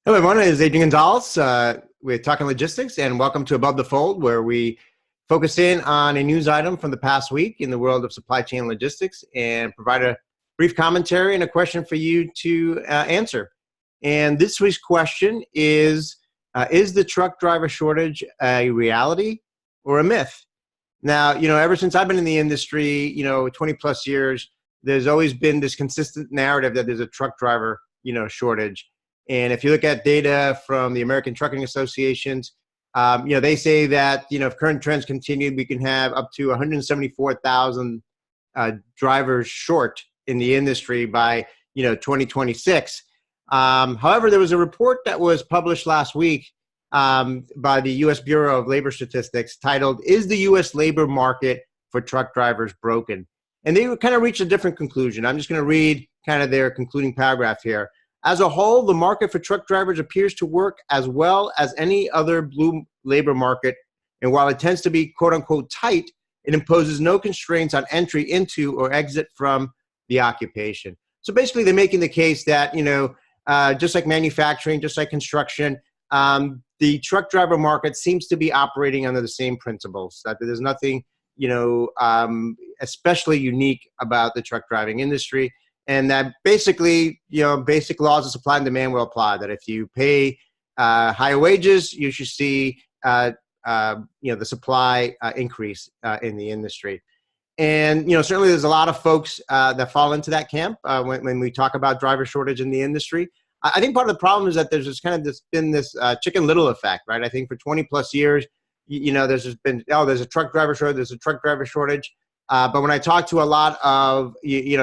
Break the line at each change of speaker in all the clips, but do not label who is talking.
Hello, everyone. This is Adrian Gonzalez with Talking Logistics, and welcome to Above the Fold, where we focus in on a news item from the past week in the world of supply chain logistics and provide a brief commentary and a question for you to answer. And this week's question is the truck driver shortage a reality or a myth? Now, ever since I've been in the industry, 20 plus years, there's always been this consistent narrative that there's a truck driver, shortage. And if you look at data from the American Trucking Associations, they say that, if current trends continue, we can have up to 174,000 drivers short in the industry by, 2026. However, there was a report that was published last week by the U.S. Bureau of Labor Statistics titled, "Is the U.S. Labor Market for Truck Drivers Broken?" And they kind of reached a different conclusion. I'm just going to read kind of their concluding paragraph here. As a whole, the market for truck drivers appears to work as well as any other blue labor market. And while it tends to be quote unquote tight, it imposes no constraints on entry into or exit from the occupation. So basically they're making the case that, just like manufacturing, just like construction, the truck driver market seems to be operating under the same principles, that there's nothing, especially unique about the truck driving industry. And that basically, basic laws of supply and demand will apply. That if you pay higher wages, you should see, the supply increase in the industry. And certainly, there's a lot of folks that fall into that camp when we talk about driver shortage in the industry. I think part of the problem is that there's been this Chicken Little effect, right? I think for 20 plus years, there's just been there's a truck driver shortage, there's a truck driver shortage. But when I talk to a lot of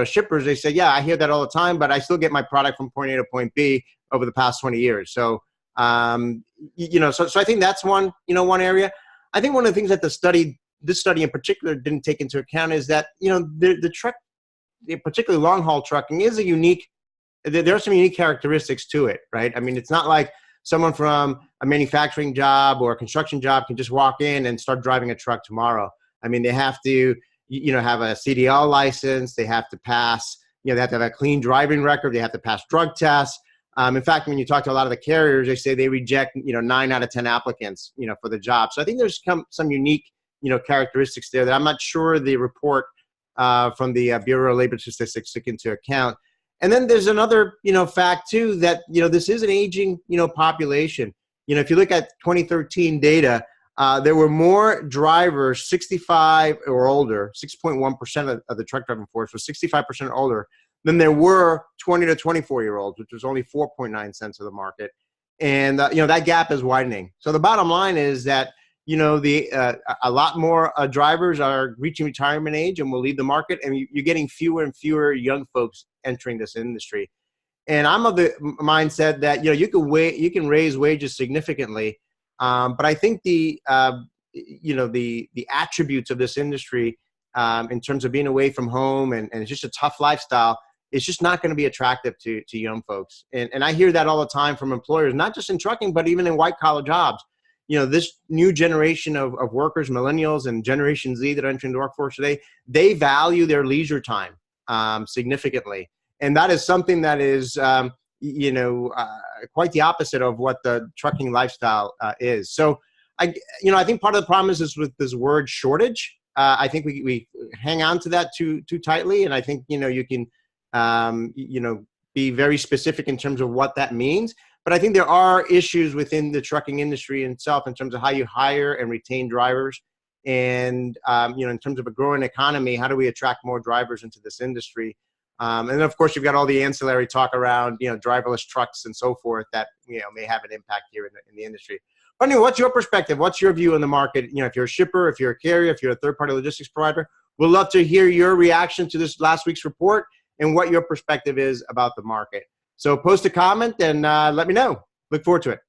shippers, they say, yeah, I hear that all the time, but I still get my product from point A to point B over the past 20 years. So, so I think that's one area. I think one of the things that this study in particular didn't take into account is that, the truck, particularly long haul trucking, is there are some unique characteristics to it, right? I mean, it's not like someone from a manufacturing job or a construction job can just walk in and start driving a truck tomorrow. I mean, they have to have a CDL license, they have to pass, they have to have a clean driving record, they have to pass drug tests. In fact, when you talk to a lot of the carriers, they say they reject, 9 out of 10 applicants, for the job. So I think there's some unique, characteristics there that I'm not sure the report from the Bureau of Labor Statistics took into account. And then there's another, fact too, that, this is an aging, population. If you look at 2013 data, there were more drivers 65 or older, 6.1% of the truck driving force was 65% older than there were 20 to 24-year-olds, which was only 4.9% of the market. And, that gap is widening. So the bottom line is that, a lot more drivers are reaching retirement age and will leave the market, and you're getting fewer and fewer young folks entering this industry. And I'm of the mindset that, you can raise wages significantly. But I think the attributes of this industry in terms of being away from home and it's just a tough lifestyle, it's just not going to be attractive to young folks. And I hear that all the time from employers, not just in trucking, but even in white collar jobs. This new generation of workers, millennials and Generation Z that are entering the workforce today, they value their leisure time significantly. And that is something that is quite the opposite of what the trucking lifestyle is. So, I think part of the problem is with this word shortage. I think we hang on to that too tightly, and I think you can be very specific in terms of what that means. But I think there are issues within the trucking industry itself in terms of how you hire and retain drivers, and in terms of a growing economy, how do we attract more drivers into this industry? And then, of course, you've got all the ancillary talk around, driverless trucks and so forth that, may have an impact here in the industry. But anyway, what's your perspective? What's your view on the market? If you're a shipper, if you're a carrier, if you're a third-party logistics provider, we'd love to hear your reaction to this last week's report and what your perspective is about the market. So post a comment and let me know. Look forward to it.